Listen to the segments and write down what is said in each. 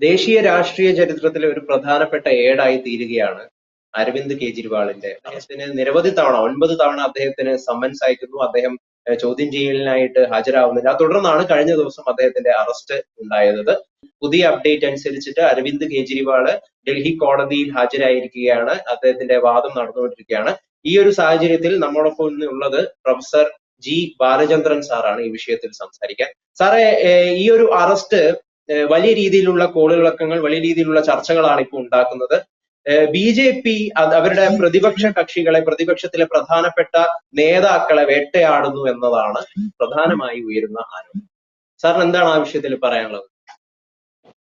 ദേശീയ രാഷ്ട്രീയ ചരിത്രത്തിലെ ഒരു പ്രധാനപ്പെട്ട ഏടായി തീരുകയാണ് അരവിന്ദ് കെജ്രിവാളിന്റെ. അദ്ദേഹത്തിന് നിരവധി തവണ 9 തവണ അദ്ദേഹത്തിന് സമ്മൻസ് അയക്കുന്നു. അദ്ദേഹം ചോദ്യം ചെയ്യലിനായിട്ട് ഹാജരാകുന്നില്ല. തുടർന്നാണ് കഴിഞ്ഞ ദിവസം അദ്ദേഹത്തിന്റെ അറസ്റ്റ് ഉണ്ടായത്. പുതിയ അപ്ഡേറ്റ് അനുസരിച്ചിട്ട് അരവിന്ദ് കെജ്രിവാള് ഡൽഹി കോടതിയിൽ ഹാജരായിരിക്കുകയാണ്. അദ്ദേഹത്തിന്റെ വാദം നടന്നുകൊണ്ടിരിക്കുകയാണ്. ഈ ഒരു സാഹചര്യത്തിൽ നമ്മളൊപ്പം ഇന്നുള്ളത് പ്രൊഫസർ ജി ബാലചന്ദ്രൻ സാറാണ് ഈ വിഷയത്തിൽ സംസാരിക്കാൻ. സാറേ, ഈ ഒരു അറസ്റ്റ് വലിയ രീതിയിലുള്ള കോളിളക്കങ്ങൾ, വലിയ രീതിയിലുള്ള ചർച്ചകളാണ് ഇപ്പോൾ ഉണ്ടാക്കുന്നത്. BJP അവരുടെ പ്രതിപക്ഷ കക്ഷികളെ, പ്രതിപക്ഷത്തിലെ പ്രധാനപ്പെട്ട നേതാക്കളെ വേട്ടയാടുന്നു എന്നതാണ് പ്രധാനമായി ഉയരുന്ന ആരോപണം. സാറിന് എന്താണ് ആ വിഷയത്തിൽ പറയാനുള്ളത്?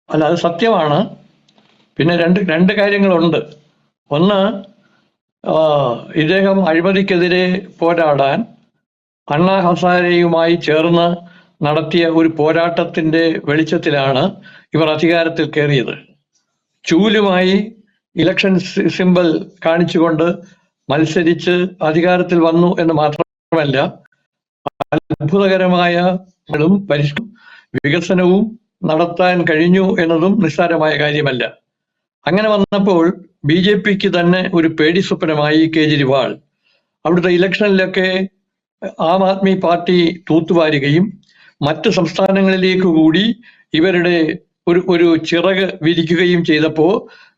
അല്ല, അത് സത്യമാണ്. പിന്നെ രണ്ട് കാര്യങ്ങളുണ്ട്. ഒന്ന്, ഇദ്ദേഹം അഴിമതിക്കെതിരെ പോരാടാൻ അണ്ണാ ഹസാരെയുമായി ചേർന്ന് നടത്തിയ ഒരു പോരാട്ടത്തിന്റെ വെളിച്ചത്തിലാണ് ഇവർ അധികാരത്തിൽ കയറിയത്. ചൂലുമായി ഇലക്ഷൻ സിമ്പൽ കാണിച്ചുകൊണ്ട് മത്സരിച്ച് അധികാരത്തിൽ വന്നു എന്ന് മാത്രമല്ല, അത്ഭുതകരമായ വികസനവും നടത്താൻ കഴിഞ്ഞു എന്നതും നിസ്സാരമായ കാര്യമല്ല. അങ്ങനെ വന്നപ്പോൾ BJPക്ക് തന്നെ ഒരു പേടി സ്വപ്നമായി കേജ്രിവാൾ. അവിടുത്തെ ഇലക്ഷനിലൊക്കെ ആം ആദ്മി പാർട്ടി തൂത്തുവാരുകയും മറ്റ് സംസ്ഥാനങ്ങളിലേക്ക് കൂടി ഇവരുടെ ഒരു ചിറക് വിരിക്കുകയും ചെയ്തപ്പോൾ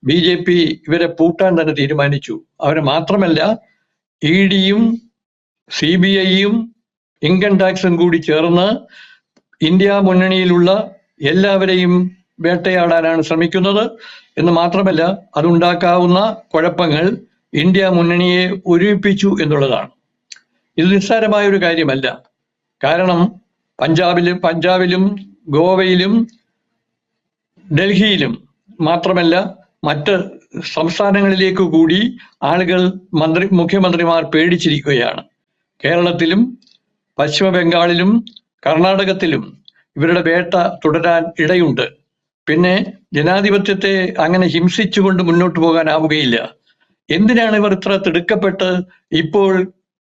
BJP ഇവരെ പൂട്ടാൻ തന്നെ തീരുമാനിച്ചു. അവരെ മാത്രമല്ല, EDയും CBIയും ഇൻകം ടാക്സും കൂടി ചേർന്ന് ഇന്ത്യ മുന്നണിയിലുള്ള എല്ലാവരെയും വേട്ടയാടാനാണ് ശ്രമിക്കുന്നത്. എന്ന് മാത്രമല്ല, അതുണ്ടാക്കാവുന്ന കുഴപ്പങ്ങൾ ഇന്ത്യ മുന്നണിയെ ഒരുമിപ്പിച്ചു എന്നുള്ളതാണ്. ഇത് നിസ്സാരമായ ഒരു കാര്യമല്ല. കാരണം പഞ്ചാബിലും ഗോവയിലും ഡൽഹിയിലും മാത്രമല്ല മറ്റ് സംസ്ഥാനങ്ങളിലേക്ക് കൂടി ആളുകൾ മുഖ്യമന്ത്രിമാർ പേടിച്ചിരിക്കുകയാണ്. കേരളത്തിലും പശ്ചിമ ബംഗാളിലും കർണാടകത്തിലും ഇവരുടെ വേട്ട തുടരാൻ ഇടയുണ്ട്. പിന്നെ ജനാധിപത്യത്തെ അങ്ങനെ ഹിംസിച്ചുകൊണ്ട് മുന്നോട്ട് പോകാനാവുകയില്ല. എന്തിനാണ് ഇവർ ഇത്ര തിടുക്കപ്പെട്ട് ഇപ്പോൾ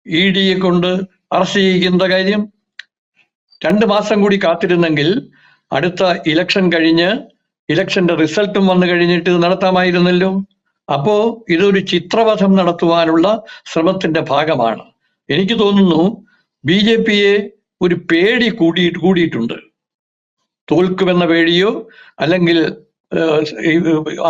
EDയെ കൊണ്ട് അറസ്റ്റ് ചെയ്യുന്ന കാര്യം? 2 മാസം കൂടി കാത്തിരുന്നെങ്കിൽ അടുത്ത ഇലക്ഷൻ കഴിഞ്ഞ് ഇലക്ഷന്റെ റിസൾട്ടും വന്നു കഴിഞ്ഞിട്ട് ഇത് നടത്താമായിരുന്നല്ലോ. അപ്പോ ഇതൊരു ചിത്രവധം നടത്തുവാനുള്ള ശ്രമത്തിന്റെ ഭാഗമാണ്. എനിക്ക് തോന്നുന്നു BJPയെ ഒരു പേടി കൂടിയിട്ടുണ്ട്. തോൽക്കുമെന്ന പേടിയോ അല്ലെങ്കിൽ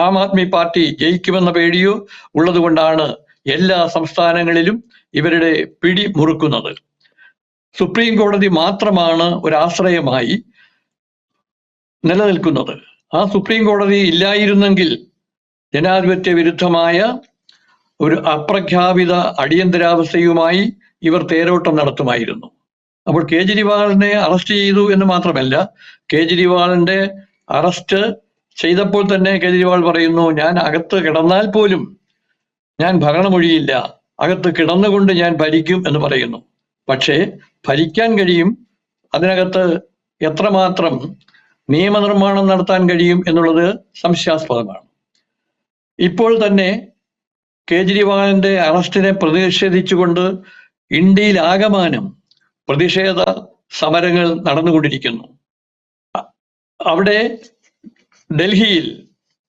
ആം ആദ്മി പാർട്ടി ജയിക്കുമെന്ന പേടിയോ ഉള്ളത് കൊണ്ടാണ് എല്ലാ സംസ്ഥാനങ്ങളിലും ഇവരുടെ പിടി മുറുക്കുന്നത്. സുപ്രീം കോടതി മാത്രമാണ് ഒരാശ്രയമായി നിലനിൽക്കുന്നത്. ആ സുപ്രീം കോടതി ഇല്ലായിരുന്നെങ്കിൽ ജനാധിപത്യ വിരുദ്ധമായ ഒരു അപ്രഖ്യാപിത അടിയന്തരാവസ്ഥയുമായി ഇവർ തേരോട്ടം നടത്തുമായിരുന്നു. അപ്പോൾ കേജ്രിവാളിനെ അറസ്റ്റ് ചെയ്തു എന്ന് മാത്രമല്ല, കേജ്രിവാളിന്റെ അറസ്റ്റ് ചെയ്തപ്പോൾ തന്നെ കേജ്രിവാൾ പറയുന്നു, ഞാൻ അകത്ത് കിടന്നാൽ പോലും ഞാൻ ഭരണമൊഴിയില്ല, അകത്ത് കിടന്നുകൊണ്ട് ഞാൻ ഭരിക്കും എന്ന് പറയുന്നു. പക്ഷേ ഭരിക്കാൻ കഴിയും, അതിനകത്ത് എത്രമാത്രം നിയമനിർമ്മാണം നടത്താൻ കഴിയും എന്നുള്ളത് സംശയാസ്പദമാണ്. ഇപ്പോൾ തന്നെ കേജ്രിവാളിന്റെ അറസ്റ്റിനെ പ്രതിഷേധിച്ചുകൊണ്ട് ഇന്ത്യയിലാകമാനം പ്രതിഷേധ സമരങ്ങൾ നടന്നുകൊണ്ടിരിക്കുന്നു. അവിടെ ഡൽഹിയിൽ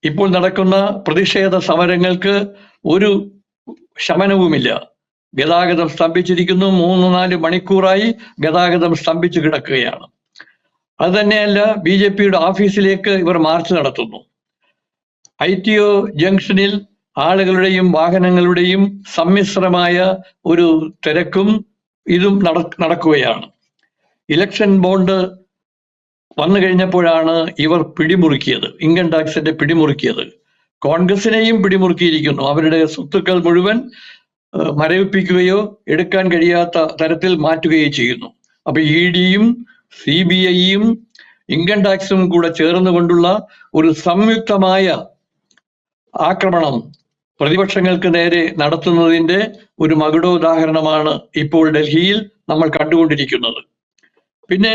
ഇപ്പോൾ നടക്കുന്ന പ്രതിഷേധ സമരങ്ങൾക്ക് ഒരു ശമനവുമില്ല. ഗതാഗതം സ്തംഭിച്ചിരിക്കുന്നു. 3-4 മണിക്കൂറായി ഗതാഗതം സ്തംഭിച്ചു കിടക്കുകയാണ്. അത് തന്നെയല്ല, BJPയുടെ ഓഫീസിലേക്ക് ഇവർ മാർച്ച് നടത്തുന്നു. ITO ജംഗ്ഷനിൽ ആളുകളുടെയും വാഹനങ്ങളുടെയും സമ്മിശ്രമായ ഒരു തിരക്കും ഇതും നടക്കുകയാണ്. ഇലക്ഷൻ ബോണ്ട് വന്നു കഴിഞ്ഞപ്പോഴാണ് ഇവർ പിടിമുറുക്കിയത്, ഇൻകം ടാക്സിന്റെ പിടിമുറുക്കിയത്. കോൺഗ്രസിനെയും പിടിമുറുക്കിയിരിക്കുന്നു. അവരുടെ സ്വത്തുക്കൾ മുഴുവൻ മരവിപ്പിക്കുകയോ എടുക്കാൻ കഴിയാത്ത തരത്തിൽ മാറ്റുകയോ ചെയ്യുന്നു. അപ്പൊ EDയും CBIയും ഇൻകം ടാക്സും കൂടെ ചേർന്നുകൊണ്ടുള്ള ഒരു സംയുക്തമായ ആക്രമണം പ്രതിപക്ഷങ്ങൾക്ക് നേരെ നടത്തുന്നതിന്റെ ഒരു മകുടോദാഹരണമാണ് ഇപ്പോൾ ഡൽഹിയിൽ നമ്മൾ കണ്ടുകൊണ്ടിരിക്കുന്നത്. പിന്നെ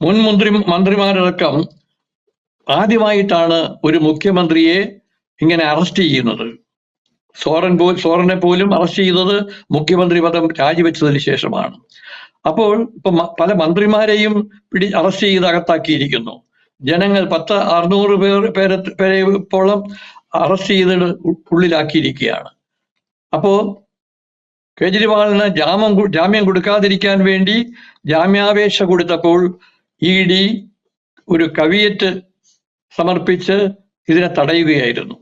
മുൻ മന്ത്രിമാരടക്കം ആദ്യമായിട്ടാണ് ഒരു മുഖ്യമന്ത്രിയെ ഇങ്ങനെ അറസ്റ്റ് ചെയ്യുന്നത്. സോറനെ പോലും അറസ്റ്റ് ചെയ്തത് മുഖ്യമന്ത്രി പദം രാജിവെച്ചതിന് ശേഷമാണ്. അപ്പോൾ ഇപ്പൊ പല മന്ത്രിമാരെയും അറസ്റ്റ് ചെയ്ത് അകത്താക്കിയിരിക്കുന്നു. ജനങ്ങൾ 600 പേരെപ്പോളം അറസ്റ്റ് ചെയ്ത് ഉള്ളിലാക്കിയിരിക്കുകയാണ്. അപ്പോ കേജ്രിവാളിന് ജാമ്യം കൊടുക്കാതിരിക്കാൻ വേണ്ടി ജാമ്യാപേക്ഷ കൊടുത്തപ്പോൾ ED ഒരു കവിയറ്റ് സമർപ്പിച്ച് ഇതിനെ തടയുകയായിരുന്നു.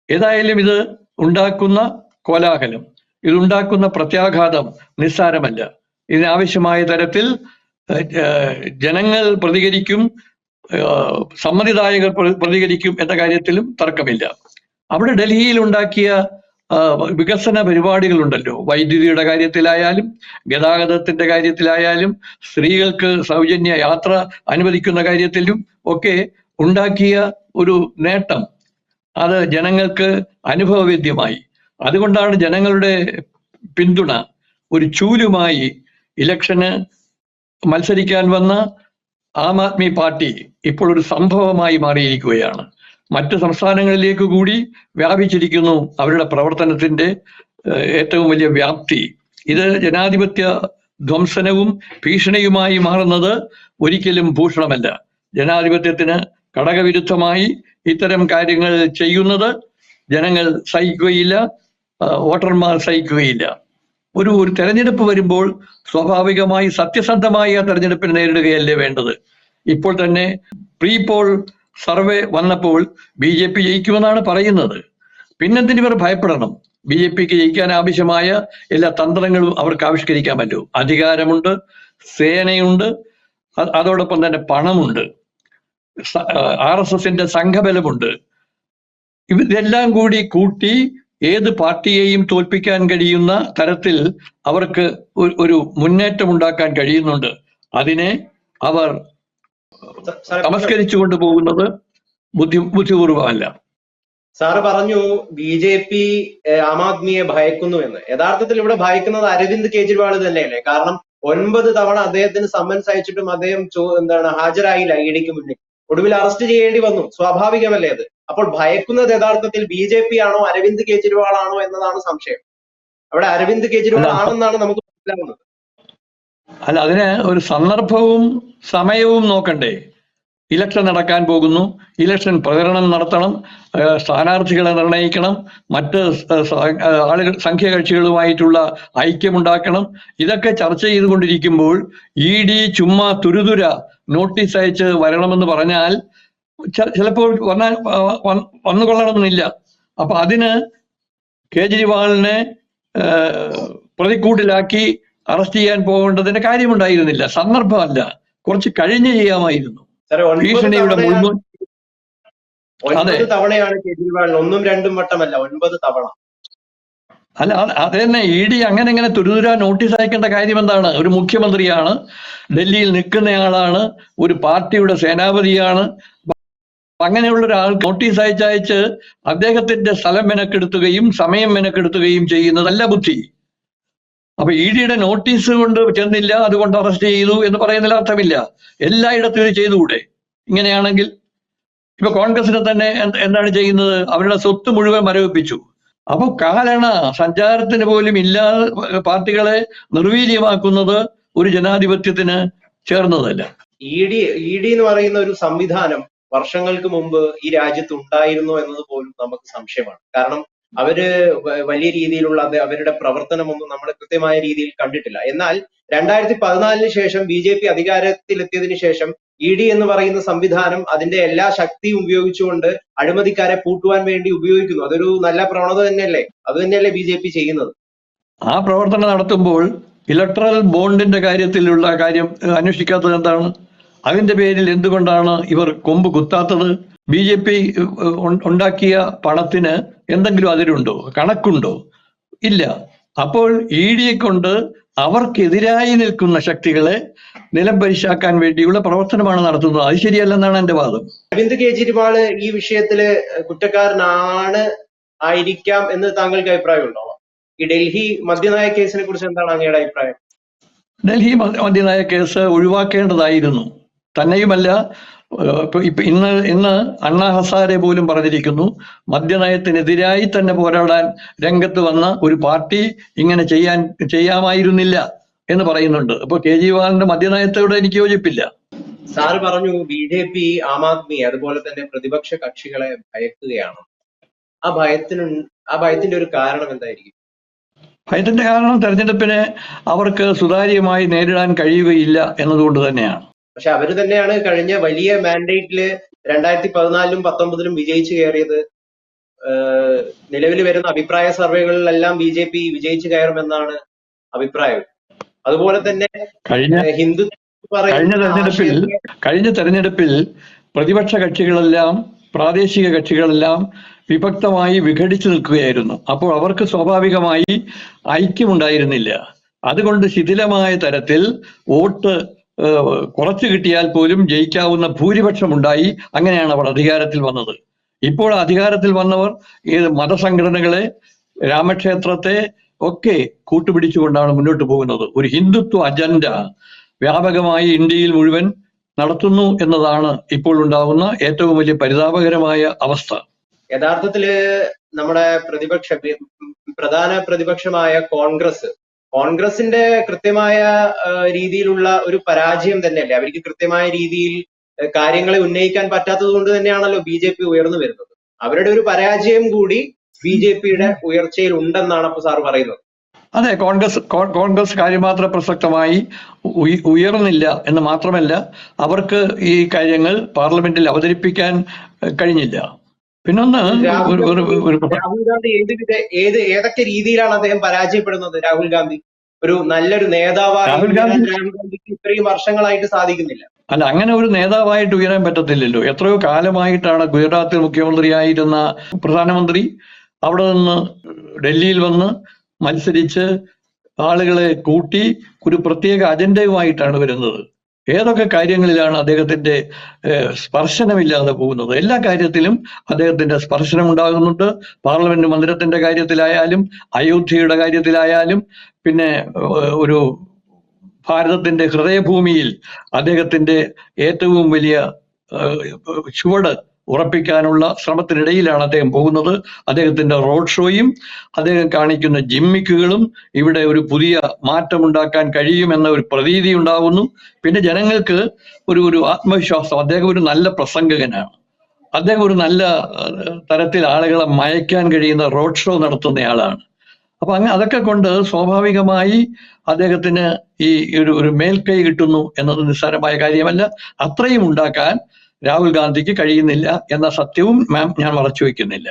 ഏതായാലും ഇത് ഉണ്ടാക്കുന്ന കോലാഹലം, ഇതുണ്ടാക്കുന്ന പ്രത്യാഘാതം നിസ്സാരമല്ല. ഇതിനാവശ്യമായ തരത്തിൽ ജനങ്ങൾ പ്രതികരിക്കും, സമ്മതിദായകർ പ്രതികരിക്കും എന്ന കാര്യത്തിലും തർക്കമില്ല. അവിടെ ഡൽഹിയിൽ ഉണ്ടാക്കിയ വികസന പരിപാടികളുണ്ടല്ലോ, വൈദ്യുതിയുടെ കാര്യത്തിലായാലും ഗതാഗതത്തിന്റെ കാര്യത്തിലായാലും സ്ത്രീകൾക്ക് സൗജന്യ യാത്ര അനുവദിക്കുന്ന കാര്യത്തിലും ഒക്കെ ഉണ്ടാക്കിയ ഒരു നേട്ടം അത് ജനങ്ങൾക്ക് അനുഭവവേദ്യമായി. അതുകൊണ്ടാണ് ജനങ്ങളുടെ പിന്തുണ ഒരു ചൂലുമായി ഇലക്ഷന് മത്സരിക്കാൻ വന്ന ആം ആദ്മി പാർട്ടി ഇപ്പോൾ ഒരു സംഭവമായി മാറിയിരിക്കുകയാണ്. മറ്റ് സംസ്ഥാനങ്ങളിലേക്ക് കൂടി വ്യാപിച്ചിരിക്കുന്നു അവരുടെ പ്രവർത്തനത്തിന്റെ ഏറ്റവും വലിയ വ്യാപ്തി. ഇത് ജനാധിപത്യ ധ്വംസനവും ഭീഷണിയുമായി മാറുന്നത് ഒരിക്കലും ഭൂഷണമല്ല. ജനാധിപത്യത്തിന് ഘടകവിരുദ്ധമായി ഇത്തരം കാര്യങ്ങൾ ചെയ്യുന്നത് ജനങ്ങൾ സഹിക്കുകയില്ല, വോട്ടർമാർ സഹിക്കുകയില്ല. ഒരു തെരഞ്ഞെടുപ്പ് വരുമ്പോൾ സ്വാഭാവികമായി സത്യസന്ധമായി ആ തെരഞ്ഞെടുപ്പിനെ നേരിടുകയല്ലേ വേണ്ടത്. ഇപ്പോൾ തന്നെ പ്രീ പോൾ സർവേ വന്നപ്പോൾ BJP ജയിക്കുമെന്നാണ് പറയുന്നത്. പിന്നെന്തിന് ഇവർ ഭയപ്പെടണം? BJPക്ക് ജയിക്കാൻ ആവശ്യമായ എല്ലാ തന്ത്രങ്ങളും അവർക്ക് ആവിഷ്കരിക്കാമല്ലോ. അധികാരമുണ്ട്, സേനയുണ്ട്, അതോടൊപ്പം തന്നെ പണമുണ്ട്, RSSന്റെ സംഘബലമുണ്ട്. ഇതെല്ലാം കൂടി കൂട്ടി ഏത് പാർട്ടിയെയും തോൽപ്പിക്കാൻ കഴിയുന്ന തരത്തിൽ അവർക്ക് ഒരു മുന്നേറ്റം ഉണ്ടാക്കാൻ കഴിയുന്നുണ്ട്. അതിനെ അവർ നമസ്കരിച്ചു കൊണ്ടുപോകുന്നത് ബുദ്ധിപൂർവമല്ല. സാറ് പറഞ്ഞു BJP ആം ആദ്മിയെ ഭയക്കുന്നു എന്ന്. യഥാർത്ഥത്തിൽ ഇവിടെ ഭയക്കുന്നത് അരവിന്ദ് കെജ്രിവാൾ തന്നെയല്ലേ? കാരണം 9 തവണ അദ്ദേഹത്തിന് സമ്മൻസ് അയച്ചിട്ടും അദ്ദേഹം ഹാജരായില്ല EDക്ക് മുന്നിൽ. ഒടുവിൽ അറസ്റ്റ് ചെയ്യേണ്ടി വന്നു. സ്വാഭാവികമല്ലേ അത്? അപ്പോൾ ഭയക്കുന്നത് യഥാർത്ഥത്തിൽ BJP ആണോ അരവിന്ദ് കെജ്രിവാൾ ആണോ എന്നതാണ് സംശയം. അവിടെ അരവിന്ദ് കെജ്രിവാൾ ആണെന്നാണ് നമുക്ക് മനസ്സിലാവുന്നത്. അല്ല, അതിന് ഒരു സന്ദർഭവും സമയവും നോക്കണ്ടേ? ഇലക്ഷൻ നടക്കാൻ പോകുന്നു, ഇലക്ഷൻ പ്രചരണം നടത്തണം, സ്ഥാനാർത്ഥികളെ നിർണയിക്കണം, മറ്റ് ആളുകൾ സംഖ്യകക്ഷികളുമായിട്ടുള്ള ഐക്യമുണ്ടാക്കണം. ഇതൊക്കെ ചർച്ച ചെയ്തുകൊണ്ടിരിക്കുമ്പോൾ ED ചുമ്മാ തുരുതുര നോട്ടീസ് അയച്ച് വരണമെന്ന് പറഞ്ഞാൽ ചിലപ്പോൾ വന്നുകൊള്ളണമെന്നില്ല. അപ്പൊ അതിന് കേജ്രിവാളിനെ പ്രതിക്കൂട്ടിലാക്കി അറസ്റ്റ് ചെയ്യാൻ പോകേണ്ടതിന്റെ കാര്യമുണ്ടായിരുന്നില്ല. സന്ദർഭമല്ല, കുറച്ച് കഴിഞ്ഞ് ചെയ്യാമായിരുന്നു. ഭീഷണിയുടെ മുഴുവൻ 9 തവണയാണ് കേജ്രിവാൾ, 1ഉം 2ഉം വട്ടമല്ല, 9 തവണ. അല്ല, അത് തന്നെ. ED അങ്ങനെ തുരുതുര നോട്ടീസ് അയക്കേണ്ട കാര്യം എന്താണ്? ഒരു മുഖ്യമന്ത്രിയാണ്, ഡൽഹിയിൽ നിൽക്കുന്നയാളാണ്, ഒരു പാർട്ടിയുടെ സേനാപതിയാണ്. അങ്ങനെയുള്ള ഒരാൾ നോട്ടീസ് അയച്ചയച്ച് അദ്ദേഹത്തിന്റെ സ്ഥലം മെനക്കെടുത്തുകയും സമയം മെനക്കെടുത്തുകയും ചെയ്യുന്നതല്ല ബുദ്ധി. അപ്പൊ EDയുടെ നോട്ടീസ് കൊണ്ട് ചെന്നില്ല, അതുകൊണ്ട് അറസ്റ്റ് ചെയ്തു എന്ന് പറയുന്നതിൽ അർത്ഥമില്ല. എല്ലായിടത്തും ഇത് ചെയ്തുകൂടെ? ഇങ്ങനെയാണെങ്കിൽ ഇപ്പൊ കോൺഗ്രസിനെ തന്നെ എന്താണ് ചെയ്യുന്നത്? അവരുടെ സ്വത്ത് മുഴുവൻ മരവിപ്പിച്ചു. അപ്പൊ കാലണ സഞ്ചാരത്തിന് പോലും ഇല്ലാതെ പാർട്ടികളെ നിർവീര്യമാക്കുന്നത് ഒരു ജനാധിപത്യത്തിന് ചേർന്നതല്ല. ED എന്ന് പറയുന്ന ഒരു സംവിധാനം വർഷങ്ങൾക്ക് മുമ്പ് ഈ രാജ്യത്ത് ഉണ്ടായിരുന്നോ എന്നത് പോലും നമുക്ക് സംശയമാണ്. കാരണം അവര് വലിയ രീതിയിലുള്ള അവരുടെ പ്രവർത്തനമൊന്നും നമ്മൾ കൃത്യമായ രീതിയിൽ കണ്ടിട്ടില്ല. എന്നാൽ 2014 ശേഷം BJP അധികാരത്തിലെത്തിയതിനു ശേഷം ED എന്ന് പറയുന്ന സംവിധാനം അതിന്റെ എല്ലാ ശക്തിയും ഉപയോഗിച്ചുകൊണ്ട് അഴിമതിക്കാരെ പൂട്ടുവാൻ വേണ്ടി ഉപയോഗിക്കുന്നു. അതൊരു നല്ല പ്രവണത തന്നെയല്ലേ? അത് തന്നെയല്ലേ BJP ചെയ്യുന്നത്? ആ പ്രവർത്തനം നടത്തുമ്പോൾ ഇലക്ട്രൽ ബോണ്ടിന്റെ കാര്യത്തിലുള്ള കാര്യം അന്വേഷിക്കാത്തത് എന്താണ്? അതിന്റെ പേരിൽ എന്തുകൊണ്ടാണ് ഇവർ കൊമ്പ് കുത്താത്തത്? BJP ഉണ്ടാക്കിയ പണത്തിന് എന്തെങ്കിലും അതിരുണ്ടോ? കണക്കുണ്ടോ? ഇല്ല. അപ്പോൾ EDയെ കൊണ്ട് അവർക്കെതിരായി നിൽക്കുന്ന ശക്തികളെ നിലംപരിശാക്കാൻ വേണ്ടിയുള്ള പ്രവർത്തനമാണ് നടത്തുന്നത്. അത് ശരിയല്ലെന്നാണ് എന്റെ വാദം. അരവിന്ദ് കെജ്രിവാള് ഈ വിഷയത്തില് ആയിരിക്കാം എന്ന് താങ്കൾക്ക് അഭിപ്രായമുണ്ടോ? ഈ ഡൽഹി മദ്യനയ കേസിനെ കുറിച്ച് എന്താണ് അങ്ങയുടെ അഭിപ്രായം? ഡൽഹി മദ്യനയ കേസ് ഒഴിവാക്കേണ്ടതായിരുന്നു. തന്നെയുമല്ല, ഇപ്പൊ ഇന്ന് അണ്ണാ ഹസാരെ പോലും പറഞ്ഞിരിക്കുന്നു, മദ്യനയത്തിനെതിരായി തന്നെ പോരാടാൻ രംഗത്ത് വന്ന ഒരു പാർട്ടി ഇങ്ങനെ ചെയ്യാമായിരുന്നില്ല എന്ന് പറയുന്നുണ്ട്. അപ്പൊ കേജ്രിവാളിന്റെ മദ്യനയത്തോട് എനിക്ക് യോജിപ്പില്ല. സാറ് പറഞ്ഞു BJP, ആം ആദ്മി അതുപോലെ തന്നെ പ്രതിപക്ഷ കക്ഷികളെ ഭയക്കുകയാണ്. ആ ഭയത്തിന്റെ ഒരു കാരണം എന്തായിരിക്കും? ഭയത്തിന്റെ കാരണം തെരഞ്ഞെടുപ്പിനെ അവർക്ക് സുതാര്യമായി നേരിടാൻ കഴിയുകയില്ല എന്നതുകൊണ്ട് തന്നെയാണ്. പക്ഷെ അവര് തന്നെയാണ് കഴിഞ്ഞ വലിയ മാൻഡേറ്റില് 2014-ലും 2019-ലും വിജയിച്ചു കയറിയത്. നിലവിൽ വരുന്ന അഭിപ്രായ സർവേകളിലെല്ലാം BJP വിജയിച്ചു കയറുമെന്നാണ് അഭിപ്രായം. അതുപോലെ തന്നെ കഴിഞ്ഞ തെരഞ്ഞെടുപ്പിൽ പ്രതിപക്ഷ കക്ഷികളെല്ലാം പ്രാദേശിക കക്ഷികളെല്ലാം വിഭക്തമായി വിഘടിച്ചു നിൽക്കുകയായിരുന്നു. അപ്പോൾ അവർക്ക് സ്വാഭാവികമായി ഐക്യമുണ്ടായിരുന്നില്ല. അതുകൊണ്ട് ശിഥിലമായ തരത്തിൽ വോട്ട് കുറച്ചു കിട്ടിയാൽ പോലും ജയിക്കാവുന്ന ഭൂരിപക്ഷമുണ്ടായി. അങ്ങനെയാണ് അവർ അധികാരത്തിൽ വന്നത്. ഇപ്പോൾ അധികാരത്തിൽ വന്നവർ മതസംഘടനകളെ, രാമക്ഷേത്രത്തെ ഒക്കെ കൂട്ടുപിടിച്ചുകൊണ്ടാണ് മുന്നോട്ട് പോകുന്നത്. ഒരു ഹിന്ദുത്വ അജണ്ട വ്യാപകമായി ഇന്ത്യയിൽ മുഴുവൻ നടത്തുന്നു എന്നതാണ് ഇപ്പോൾ ഉണ്ടാകുന്ന ഏറ്റവും വലിയ പരിതാപകരമായ അവസ്ഥ. യഥാർത്ഥത്തില് നമ്മുടെ പ്രധാന പ്രതിപക്ഷമായ കോൺഗ്രസിന്റെ കൃത്യമായ രീതിയിലുള്ള ഒരു പരാജയം തന്നെയല്ലേ? അവർക്ക് കൃത്യമായ രീതിയിൽ കാര്യങ്ങളെ ഉന്നയിക്കാൻ പറ്റാത്തത് കൊണ്ട് തന്നെയാണല്ലോ BJP ഉയർന്നു വരുന്നത്. അവരുടെ ഒരു പരാജയം കൂടി BJPയുടെ ഉയർച്ചയിൽ ഉണ്ടെന്നാണ് അപ്പൊ സാർ പറയുന്നത്. അതെ, കോൺഗ്രസ് കാര്യമാത്ര പ്രസക്തമായി ഉയർന്നില്ല എന്ന് മാത്രമല്ല, അവർക്ക് ഈ കാര്യങ്ങൾ പാർലമെന്റിൽ അവതരിപ്പിക്കാൻ കഴിഞ്ഞില്ല. പിന്നൊന്ന്, രാഹുൽ ഗാന്ധി ഏതൊക്കെ രീതിയിലാണ് അദ്ദേഹം പരാജയപ്പെടുന്നത്? രാഹുൽ ഗാന്ധി ഒരു നല്ലൊരു നേതാവായി രാഹുൽ ഗാന്ധിക്ക് ഇത്രയും വർഷങ്ങളായിട്ട് സാധിക്കുന്നില്ല. അല്ല, അങ്ങനെ ഒരു നേതാവായിട്ട് ഉയരാൻ പറ്റത്തില്ലല്ലോ. എത്രയോ കാലമായിട്ടാണ് ഗുജറാത്തിൽ മുഖ്യമന്ത്രിയായിരുന്ന പ്രധാനമന്ത്രി അവിടെ നിന്ന് ഡൽഹിയിൽ വന്ന് മത്സരിച്ച് ആളുകളെ കൂട്ടി ഒരു പ്രത്യേക അജണ്ടയുമായിട്ടാണ് വരുന്നത്. ഏതൊക്കെ കാര്യങ്ങളിലാണ് അദ്ദേഹത്തിന്റെ സ്പർശനമില്ലാതെ പോകുന്നത്? എല്ലാ കാര്യത്തിലും അദ്ദേഹത്തിന്റെ സ്പർശനം ഉണ്ടാകുന്നുണ്ട്. പാർലമെന്റ് മന്ദിരത്തിന്റെ കാര്യത്തിലായാലും, അയോധ്യയുടെ കാര്യത്തിലായാലും, പിന്നെ ഒരു ഭാരതത്തിന്റെ ഹൃദയഭൂമിയിൽ അദ്ദേഹത്തിന്റെ ഏറ്റവും വലിയ ചുവട് ഉറപ്പിക്കാനുള്ള ശ്രമത്തിനിടയിലാണ് അദ്ദേഹം പോകുന്നത്. അദ്ദേഹത്തിന്റെ റോഡ് ഷോയും അദ്ദേഹം കാണിക്കുന്ന ജിമ്മിക്കുകളും ഇവിടെ ഒരു പുതിയ മാറ്റമുണ്ടാക്കാൻ കഴിയുമെന്ന ഒരു പ്രതീതി ഉണ്ടാകുന്നു. പിന്നെ ജനങ്ങൾക്ക് ഒരു ആത്മവിശ്വാസം. അദ്ദേഹം ഒരു നല്ല പ്രസംഗകനാണ്. അദ്ദേഹം ഒരു നല്ല തരത്തിൽ ആളുകളെ മയക്കാൻ കഴിയുന്ന റോഡ് ഷോ നടത്തുന്നയാളാണ്. അപ്പൊ അതൊക്കെ കൊണ്ട് സ്വാഭാവികമായി അദ്ദേഹത്തിന് ഈ ഒരു മേൽക്കൈ കിട്ടുന്നു എന്നത് നിസ്സാരമായ കാര്യമല്ല. അത്രയും ഉണ്ടാക്കാൻ രാഹുൽ ഗാന്ധിക്ക് കഴിയുന്നില്ല എന്ന സത്യവും ഞാൻ മറച്ചു വയ്ക്കുന്നില്ല.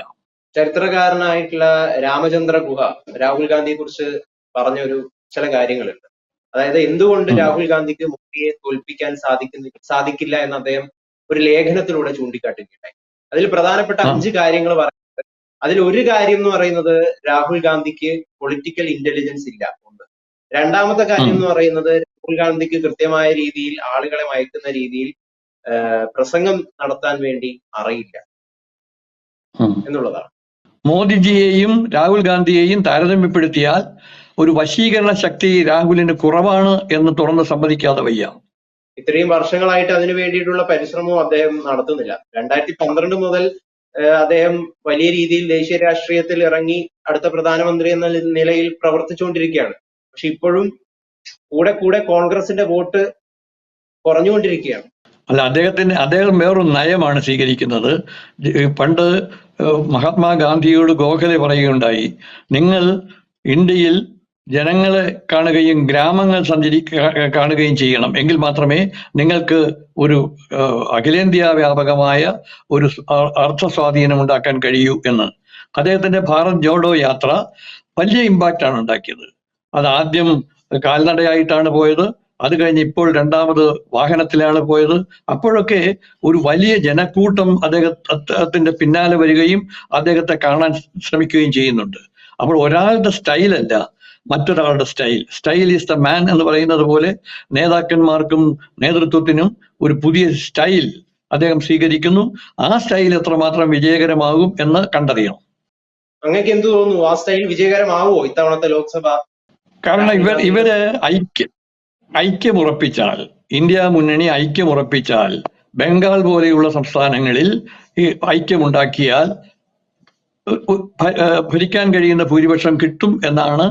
ചരിത്രകാരനായിട്ടുള്ള രാമചന്ദ്ര ഗുഹ രാഹുൽ ഗാന്ധിയെ കുറിച്ച് പറഞ്ഞൊരു ചില കാര്യങ്ങളുണ്ട്. അതായത് എന്തുകൊണ്ട് രാഹുൽ ഗാന്ധിക്ക് മോദിയെ തോൽപ്പിക്കാൻ സാധിക്കില്ല എന്ന് അദ്ദേഹം ഒരു ലേഖനത്തിലൂടെ ചൂണ്ടിക്കാട്ടുകയുണ്ടായി. അതിൽ പ്രധാനപ്പെട്ട 5 കാര്യങ്ങൾ പറയുന്നത്. അതിൽ ഒരു കാര്യം എന്ന് പറയുന്നത് രാഹുൽ ഗാന്ധിക്ക് പൊളിറ്റിക്കൽ ഇന്റലിജൻസ് ഇല്ല ഉണ്ട്. രണ്ടാമത്തെ കാര്യം എന്ന് പറയുന്നത് രാഹുൽ ഗാന്ധിക്ക് കൃത്യമായ രീതിയിൽ ആളുകളെ മയക്കുന്ന രീതിയിൽ പ്രസംഗം നടത്താൻ വേണ്ടി അറിയില്ല എന്നുള്ളതാണ്. മോദിജിയെയും രാഹുൽ ഗാന്ധിയെയും താരതമ്യപ്പെടുത്തിയാൽ ഒരു വശീകരണ ശക്തി രാഹുലിന് കുറവാണ് എന്ന് തുറന്ന് സമ്മതിക്കാതെ വയ്യ. ഇത്രയും വർഷങ്ങളായിട്ട് അതിനു വേണ്ടിയിട്ടുള്ള പരിശ്രമവും അദ്ദേഹം നടത്തുന്നില്ല. 2012 മുതൽ അദ്ദേഹം വലിയ രീതിയിൽ ദേശീയ രാഷ്ട്രീയത്തിൽ ഇറങ്ങി അടുത്ത പ്രധാനമന്ത്രി എന്ന നിലയിൽ പ്രവർത്തിച്ചുകൊണ്ടിരിക്കുകയാണ്. പക്ഷെ ഇപ്പോഴും കൂടെ കോൺഗ്രസിന്റെ വോട്ട് കുറഞ്ഞുകൊണ്ടിരിക്കുകയാണ്. അല്ല, അദ്ദേഹം വേറൊരു നയമാണ് സ്വീകരിക്കുന്നത്. പണ്ട് മഹാത്മാഗാന്ധിയോട് ഗോഖലെ പറയുകയുണ്ടായി, നിങ്ങൾ ഇന്ത്യയിൽ ജനങ്ങളെ കാണുകയും ഗ്രാമങ്ങൾ കാണുകയും ചെയ്യണം, എങ്കിൽ മാത്രമേ നിങ്ങൾക്ക് ഒരു അഖിലേന്ത്യാ വ്യാപകമായ ഒരു അർത്ഥസ്വാധീനം ഉണ്ടാക്കാൻ കഴിയൂ എന്ന്. അദ്ദേഹത്തിന്റെ ഭാരത് ജോഡോ യാത്ര വലിയ ഇമ്പാക്റ്റാണ് ഉണ്ടാക്കിയത്. അത് ആദ്യം കാൽനടയായിട്ടാണ് പോയത്. അത് കഴിഞ്ഞ് ഇപ്പോൾ രണ്ടാമത് വാഹനത്തിലാണ് പോയത്. അപ്പോഴൊക്കെ ഒരു വലിയ ജനക്കൂട്ടം അദ്ദേഹത്തിന്റെ പിന്നാലെ വരികയും അദ്ദേഹത്തെ കാണാൻ ശ്രമിക്കുകയും ചെയ്യുന്നുണ്ട്. അപ്പോൾ ഒരാളുടെ സ്റ്റൈലല്ല മറ്റൊരാളുടെ സ്റ്റൈൽ ഈസ് ദ മാൻ എന്ന് പറയുന്നത് പോലെ നേതാക്കന്മാർക്കും നേതൃത്വത്തിനും ഒരു പുതിയ സ്റ്റൈൽ അദ്ദേഹം സ്വീകരിക്കുന്നു. ആ സ്റ്റൈൽ എത്രമാത്രം വിജയകരമാകും എന്ന് കണ്ടറിയണം. അങ്ങനെയൊക്കെ എന്ത് തോന്നുന്നു, ആ സ്റ്റൈൽ വിജയകരമാവുമോ ഇത്തവണത്തെ ലോക്സഭ? കാരണം ഇവര് ഐക്യമുറപ്പിച്ചാൽ, ഇന്ത്യ മുന്നണി ഐക്യമുറപ്പിച്ചാൽ, ബംഗാൾ പോലെയുള്ള സംസ്ഥാനങ്ങളിൽ ഈ ഐക്യമുണ്ടാക്കിയാൽ ഭരിക്കാൻ കഴിയുന്ന ഭൂരിപക്ഷം കിട്ടും എന്നാണ്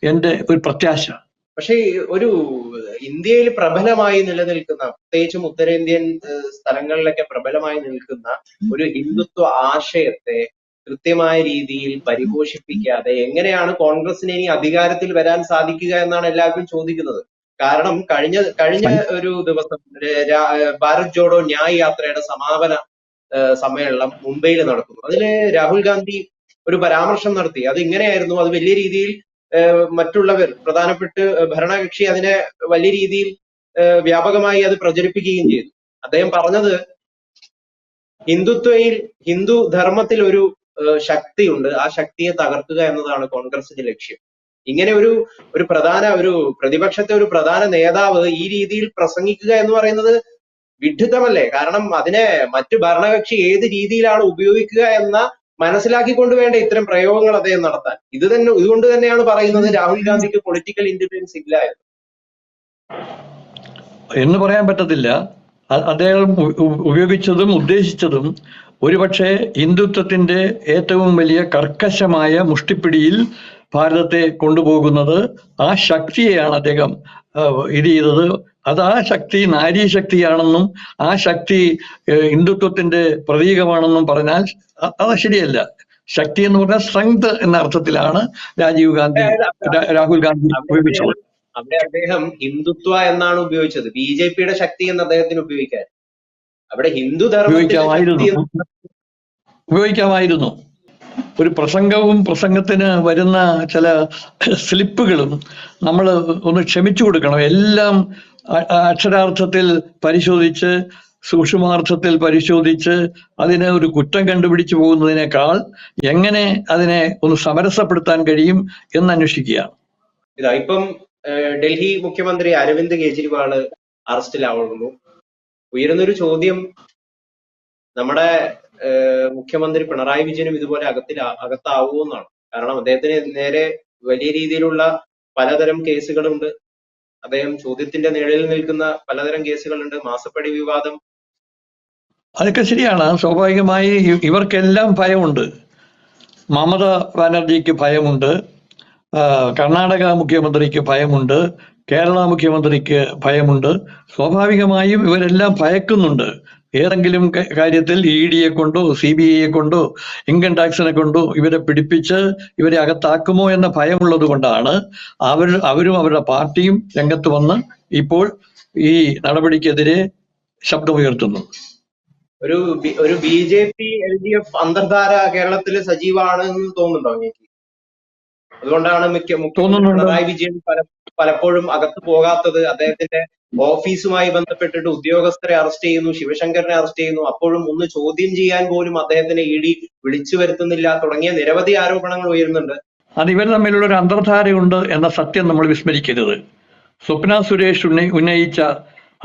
എന്റെ ഒരു പ്രത്യാശ. പക്ഷേ ഒരു ഇന്ത്യയിൽ പ്രബലമായി നിലനിൽക്കുന്ന, പ്രത്യേകിച്ചും ഉത്തരേന്ത്യൻ സ്ഥലങ്ങളിലൊക്കെ പ്രബലമായി നിൽക്കുന്ന ഒരു ഹിന്ദുത്വ ആശയത്തെ കൃത്യമായ രീതിയിൽ പരിപോഷിപ്പിക്കാതെ എങ്ങനെയാണ് കോൺഗ്രസിന് ഇനി അധികാരത്തിൽ വരാൻ സാധിക്കുക എന്നാണ് എല്ലാവരും ചോദിക്കുന്നത്. കാരണം കഴിഞ്ഞ ഒരു ദിവസം ഭാരത് ജോഡോ ന്യായ് യാത്രയുടെ സമാപന സമ്മേളനം മുംബൈയിൽ നടക്കുന്നു. അതില് രാഹുൽ ഗാന്ധി ഒരു പരാമർശം നടത്തി. അത് ഇങ്ങനെയായിരുന്നു, അത് വലിയ രീതിയിൽ മറ്റുള്ളവർ, പ്രധാനപ്പെട്ട ഭരണകക്ഷി അതിനെ വലിയ രീതിയിൽ വ്യാപകമായി അത് പ്രചരിപ്പിക്കുകയും ചെയ്തു. അദ്ദേഹം പറഞ്ഞത്, ഹിന്ദു ധർമ്മത്തിൽ ഒരു ശക്തിയുണ്ട്, ആ ശക്തിയെ തകർക്കുക എന്നതാണ് കോൺഗ്രസിന്റെ ലക്ഷ്യം. ഇങ്ങനെ ഒരു പ്രതിപക്ഷത്തെ ഒരു പ്രധാന നേതാവ് ഈ രീതിയിൽ പ്രസംഗിക്കുക എന്ന് പറയുന്നത് വിഡ്ഢിത്തമല്ലേ? കാരണം അതിനെ മറ്റു ഭരണകക്ഷി ഏത് രീതിയിലാണ് ഉപയോഗിക്കുക എന്ന മനസ്സിലാക്കിക്കൊണ്ട് വേണ്ട ഇത്തരം പ്രയോഗങ്ങൾ അദ്ദേഹം നടത്താൻ. ഇതുകൊണ്ട് തന്നെയാണ് പറയുന്നത് രാഹുൽ ഗാന്ധിക്ക് പൊളിറ്റിക്കൽ ഇന്റലിജൻസ് ഇല്ല എന്ന് പറയാൻ പറ്റത്തില്ല. അദ്ദേഹം ഉപയോഗിച്ചതും ഉദ്ദേശിച്ചതും ഒരുപക്ഷെ ഹിന്ദുത്വത്തിന്റെ ഏറ്റവും വലിയ കർക്കശമായ മുഷ്ടിപ്പിടിയിൽ ഭാരതത്തെ കൊണ്ടുപോകുന്നത്, ആ ശക്തിയെയാണ് അദ്ദേഹം ഇത് ചെയ്തത്. അത് ആ ശക്തി നാരീശക്തിയാണെന്നും ആ ശക്തി ഹിന്ദുത്വത്തിന്റെ പ്രതീകമാണെന്നും പറഞ്ഞാൽ അത് ശരിയല്ല. ശക്തി എന്ന് പറഞ്ഞാൽ സ്ട്രെങ്ത് എന്ന അർത്ഥത്തിലാണ് രാഹുൽ ഗാന്ധി ഉപയോഗിച്ചത്. അവിടെ അദ്ദേഹം ഹിന്ദുത്വ എന്നാണ് ഉപയോഗിച്ചത്, ബിജെപിയുടെ ശക്തി എന്ന് അദ്ദേഹത്തിന് ഉപയോഗിക്കാൻ. അവിടെ ഹിന്ദു ഉപയോഗിക്കാമായിരുന്നു. ഒരു പ്രസംഗത്തിന് വരുന്ന ചില സ്ലിപ്പുകളും നമ്മൾ ഒന്ന് ക്ഷമിച്ചു കൊടുക്കണം. എല്ലാം അക്ഷരാർത്ഥത്തിൽ പരിശോധിച്ച് സൂക്ഷ്മാർത്ഥത്തിൽ പരിശോധിച്ച് അതിനെ ഒരു കുറ്റം കണ്ടുപിടിച്ചു പോകുന്നതിനേക്കാൾ എങ്ങനെ അതിനെ ഒന്ന് സമരസപ്പെടുത്താൻ കഴിയും എന്ന് അന്വേഷിക്കുകയാണ്. ഇപ്പം ഡൽഹി മുഖ്യമന്ത്രി അരവിന്ദ് കെജ്രിവാൾ അറസ്റ്റിലാവുന്നു. ഉയരുന്നൊരു ചോദ്യം, നമ്മുടെ മുഖ്യമന്ത്രി പിണറായി വിജയനും ഇതുപോലെ അകത്താവുമോ എന്നാണ്. കാരണം അദ്ദേഹത്തിന് നേരെ വലിയ രീതിയിലുള്ള പലതരം കേസുകളുണ്ട്. അദ്ദേഹം ചോദ്യത്തിന്റെ നിഴലിൽ നിൽക്കുന്ന പലതരം കേസുകളുണ്ട്. മാസപ്പടി വിവാദം, അതൊക്കെ ശരിയാണ്. സ്വാഭാവികമായി ഇവർക്കെല്ലാം ഭയമുണ്ട്. മമതാ ബാനർജിക്ക് ഭയമുണ്ട്, കർണാടക മുഖ്യമന്ത്രിക്ക് ഭയമുണ്ട്, കേരള മുഖ്യമന്ത്രിക്ക് ഭയമുണ്ട്. സ്വാഭാവികമായും ഇവരെല്ലാം ഭയക്കുന്നുണ്ട്. ഏതെങ്കിലും കാര്യത്തിൽ EDയെ കൊണ്ടോ CBIയെ കൊണ്ടോ ഇൻകം ടാക്സിനെ കൊണ്ടോ ഇവരെ പിടിപ്പിച്ച് ഇവരെ അകത്താക്കുമോ എന്ന ഭയമുള്ളത് കൊണ്ടാണ് അവരും അവരുടെ പാർട്ടിയും രംഗത്ത് വന്ന് ഇപ്പോൾ ഈ നടപടിക്കെതിരെ ശബ്ദമുയർത്തുന്നത്. ഒരു BJP LDF അന്തർധാര കേരളത്തിൽ സജീവമാണെന്ന് തോന്നുന്നുണ്ടോ എനിക്ക്? അതുകൊണ്ടാണ് പിണറായി വിജയൻ പലപ്പോഴും അകത്ത് പോകാത്തത്. അദ്ദേഹത്തിന്റെ ഓഫീസുമായി ബന്ധപ്പെട്ടിട്ട് ഉദ്യോഗസ്ഥരെ അറസ്റ്റ് ചെയ്യുന്നു, ശിവശങ്കറിനെ അറസ്റ്റ് ചെയ്യുന്നു, അപ്പോഴും ഒന്ന് ചോദ്യം ചെയ്യാൻ പോലും അദ്ദേഹത്തിനെ ED വിളിച്ചു വരുത്തുന്നില്ല, തുടങ്ങിയ നിരവധി ആരോപണങ്ങൾ ഉയരുന്നുണ്ട്. അത് ഇവർ തമ്മിലുള്ള ഒരു അന്തർധാരയുണ്ട് എന്ന സത്യം നമ്മൾ വിസ്മരിക്കരുത്. സ്വപ്ന സുരേഷ് ഉന്നയിച്ച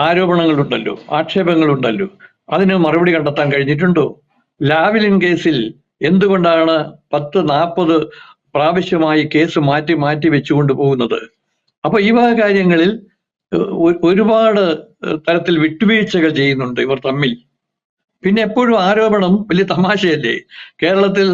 ആരോപണങ്ങളുണ്ടല്ലോ, ആക്ഷേപങ്ങളുണ്ടല്ലോ, അതിന് മറുപടി കണ്ടെത്താൻ കഴിഞ്ഞിട്ടുണ്ടോ? ലാവ്ലിൻ കേസിൽ എന്തുകൊണ്ടാണ് 10-40 പ്രാവശ്യമായി കേസ് മാറ്റി വെച്ചുകൊണ്ട് പോകുന്നത്? അപ്പൊ ഈ വക കാര്യങ്ങളിൽ ഒരുപാട് തരത്തിൽ വിട്ടുവീഴ്ചകൾ ചെയ്യുന്നുണ്ട് ഇവർ തമ്മിൽ. പിന്നെ എപ്പോഴും ആരോപണം വലിയ തമാശയല്ലേ? കേരളത്തിൽ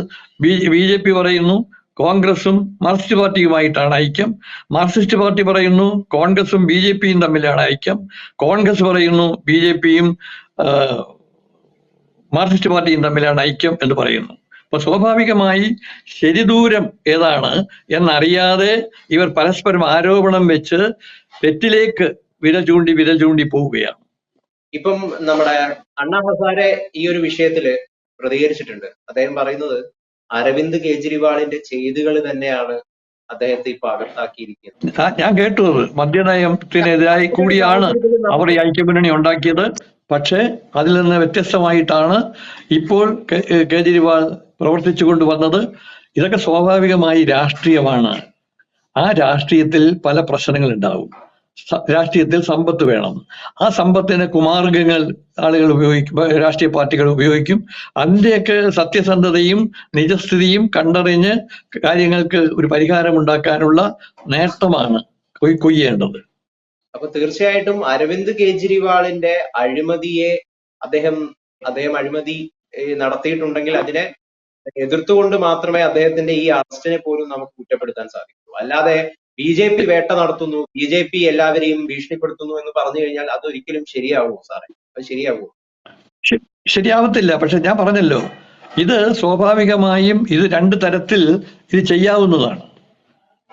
BJP പറയുന്നു കോൺഗ്രസും മാർക്സിസ്റ്റ് പാർട്ടിയുമായിട്ടാണ് ഐക്യം, മാർക്സിസ്റ്റ് പാർട്ടി പറയുന്നു കോൺഗ്രസും BJPയും തമ്മിലാണ് ഐക്യം, കോൺഗ്രസ് പറയുന്നു BJPയും മാർക്സിസ്റ്റ് പാർട്ടിയും തമ്മിലാണ് ഐക്യം എന്ന് പറയുന്നു. അപ്പൊ സ്വാഭാവികമായി ശരിദൂരം ഏതാണ് എന്നറിയാതെ ഇവർ പരസ്പരം ആരോപണം വെച്ച് തെറ്റിലേക്ക് വിരൽ ചൂണ്ടി പോവുകയാണ്. ഇപ്പം നമ്മുടെ അണ്ണാ ഹസാരെ ഈ ഒരു വിഷയത്തില് പ്രതികരിച്ചിട്ടുണ്ട്. അദ്ദേഹം പറയുന്നത് അരവിന്ദ് കെജ്രിവാളിന്റെ ചെയ്തികൾ തന്നെയാണ് അദ്ദേഹത്തെ ഇപ്പൊ അകത്താക്കിയിരിക്കുന്നത്. ഞാൻ കേട്ടത് മദ്യനയത്തിനെതിരായി കൂടിയാണ് അവർ ഈ ഐക്യമുന്നണി ഉണ്ടാക്കിയത്. പക്ഷെ അതിൽ നിന്ന് വ്യത്യസ്തമായിട്ടാണ് ഇപ്പോൾ കേജ്രിവാൾ പ്രവർത്തിച്ചു കൊണ്ടുവന്നത്. ഇതൊക്കെ സ്വാഭാവികമായി രാഷ്ട്രീയമാണ്. ആ രാഷ്ട്രീയത്തിൽ പല പ്രശ്നങ്ങൾ ഉണ്ടാവും. രാഷ്ട്രീയത്തിൽ സമ്പത്ത് വേണം. ആ സമ്പത്തിന് കുമാർഗങ്ങൾ ആളുകൾ ഉപയോഗിക്കും, രാഷ്ട്രീയ പാർട്ടികൾ ഉപയോഗിക്കും. അതിൻ്റെയൊക്കെ സത്യസന്ധതയും നിജസ്ഥിതിയും കണ്ടറിഞ്ഞ് കാര്യങ്ങൾക്ക് ഒരു പരിഹാരം ഉണ്ടാക്കാനുള്ള നേട്ടമാണ് കൊയ്യേണ്ടത്. അപ്പൊ തീർച്ചയായിട്ടും അരവിന്ദ് കെജ്രിവാളിന്റെ അഴിമതിയെ അദ്ദേഹം അഴിമതി നടത്തിയിട്ടുണ്ടെങ്കിൽ അതിനെ എതിർത്തുകൊണ്ട് മാത്രമേ അദ്ദേഹത്തിന്റെ ഈ അറസ്റ്റിനെ പോലും നമുക്ക് കുറ്റപ്പെടുത്താൻ സാധിക്കൂ. അല്ലാതെ BJP വേട്ട നടത്തുന്നു, BJP എല്ലാവരെയും ഭീഷണിപ്പെടുത്തുന്നു എന്ന് പറഞ്ഞു കഴിഞ്ഞാൽ അതൊരിക്കലും ശരിയാവുമോ സാറേ? അത് ശരിയാവുമോ? ശരിയാവത്തില്ല. പക്ഷെ ഞാൻ പറഞ്ഞല്ലോ, ഇത് സ്വാഭാവികമായും ഇത് രണ്ട് തരത്തിൽ ഇത് ചെയ്യാവുന്നതാണ്.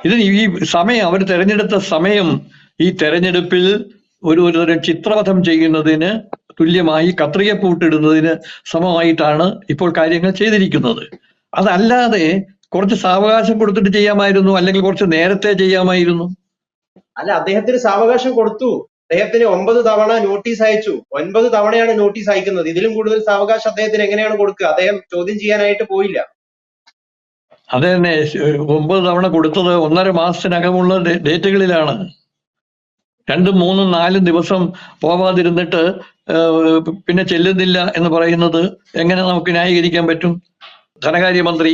ഇത് ഈ സമയം അവർ തെരഞ്ഞെടുത്ത സമയം ഈ തെരഞ്ഞെടുപ്പിൽ ഒരു തരം ചിത്രവധം ചെയ്യുന്നതിന് തുല്യമായി കത്രികപ്പൂട്ടിടുന്നതിന് സമമായിട്ടാണ് ഇപ്പോൾ കാര്യങ്ങൾ ചെയ്തിരിക്കുന്നത്. അതല്ലാതെ കുറച്ച് സാവകാശം കൊടുത്തിട്ട് ചെയ്യാമായിരുന്നു, അല്ലെങ്കിൽ കുറച്ച് നേരത്തെ ചെയ്യാമായിരുന്നു. അല്ല, അദ്ദേഹത്തിന് സാവകാശം കൊടുത്തു. അദ്ദേഹത്തിന് 9 തവണ നോട്ടീസ് അയച്ചു. 9 തവണയാണ് നോട്ടീസ് അയക്കുന്നത്. ഇതിലും കൂടുതൽ സാവകാശം അദ്ദേഹത്തിന് എങ്ങനെയാണ് കൊടുക്കുക? അദ്ദേഹം ചോദ്യം ചെയ്യാനായിട്ട് പോയില്ല. അത് തന്നെ 9 തവണ കൊടുത്തത് 1.5 മാസത്തിനകമുള്ള ഡേറ്റുകളിലാണ്. 2, 3, 4 ദിവസം പോവാതിരുന്നിട്ട് പിന്നെ ചെല്ലുന്നില്ല എന്ന് പറയുന്നത് എങ്ങനെ നമുക്ക് ന്യായീകരിക്കാൻ പറ്റും? ധനകാര്യമന്ത്രി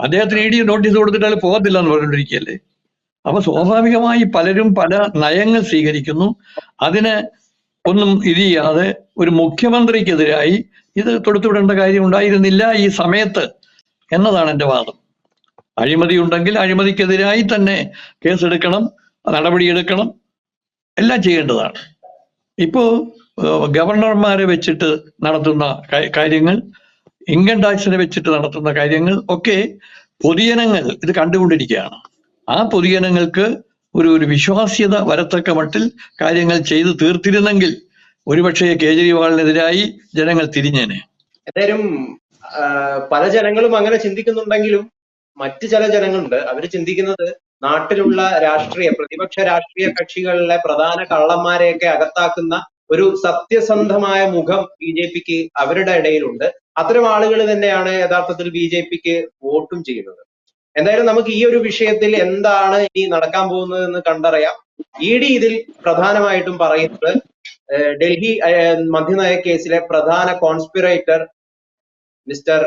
അദ്ദേഹത്തിന് ED നോട്ടീസ് കൊടുത്തിട്ടാൽ പോകത്തില്ല എന്ന് പറഞ്ഞുകൊണ്ടിരിക്കുകയല്ലേ. അപ്പൊ സ്വാഭാവികമായി പലരും പല നയങ്ങൾ സ്വീകരിക്കുന്നു. അതിന് ഒന്നും ഇത് ചെയ്യാതെ ഒരു മുഖ്യമന്ത്രിക്കെതിരായി ഇത് തൊടുത്തുവിടേണ്ട കാര്യം ഉണ്ടായിരുന്നില്ല ഈ സമയത്ത് എന്നതാണ് എൻ്റെ വാദം. അഴിമതി ഉണ്ടെങ്കിൽ അഴിമതിക്കെതിരായി തന്നെ കേസെടുക്കണം, നടപടിയെടുക്കണം, എല്ലാം ചെയ്യേണ്ടതാണ്. ഇപ്പോ ഗവർണർമാരെ വെച്ചിട്ട് നടത്തുന്ന കാര്യങ്ങൾ, ഇൻകം ടാക്സിനെ വെച്ചിട്ട് നടത്തുന്ന കാര്യങ്ങൾ ഒക്കെ പൊതുജനങ്ങൾ ഇത് കണ്ടുകൊണ്ടിരിക്കുകയാണ്. ആ പൊതുജനങ്ങൾക്ക് ഒരു വിശ്വാസ്യത വരത്തക്ക മട്ടിൽ കാര്യങ്ങൾ ചെയ്തു തീർത്തിരുന്നെങ്കിൽ ഒരുപക്ഷെ കേജ്രിവാളിനെതിരായി ജനങ്ങൾ തിരിഞ്ഞേനെ. എന്തായാലും പല ജനങ്ങളും അങ്ങനെ ചിന്തിക്കുന്നുണ്ടെങ്കിലും മറ്റു ചില ജനങ്ങളുണ്ട്, അവര് ചിന്തിക്കുന്നത് നാട്ടിലുള്ള പ്രതിപക്ഷ രാഷ്ട്രീയ കക്ഷികളിലെ പ്രധാന കള്ളന്മാരെയൊക്കെ അകത്താക്കുന്ന ഒരു സത്യസന്ധമായ മുഖം BJPക്ക് അവരുടെ ഇടയിലുണ്ട്. അത്തരം ആളുകൾ തന്നെയാണ് യഥാർത്ഥത്തിൽ BJPക്ക് വോട്ടും ചെയ്യുന്നത്. എന്തായാലും നമുക്ക് ഈ ഒരു വിഷയത്തിൽ എന്താണ് ഇനി നടക്കാൻ പോകുന്നത് എന്ന് കണ്ടറിയാം. ED ഇതിൽ പ്രധാനമായിട്ടും പറയുന്നത് ഡൽഹി മദ്യനയ കേസിലെ പ്രധാന കോൺസ്പിറേറ്റർ മിസ്റ്റർ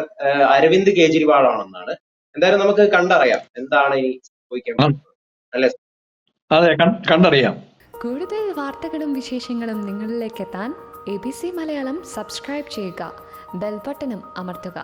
അരവിന്ദ് കെജ്രിവാൾ ആണെന്നാണ്. എന്തായാലും നമുക്ക് കണ്ടറിയാം എന്താണ് ഇനി സംഭവിക്കാൻ പോകുന്നത്, അല്ലേ? അതെ, കണ്ടറിയാം. കൂടുതൽ വാർത്തകളും വിശേഷങ്ങളും നിങ്ങളിലേക്ക് എത്താൻ ABC മലയാളം സബ്സ്ക്രൈബ് ചെയ്യുക, ബെൽ ബട്ടണും അമർത്തുക.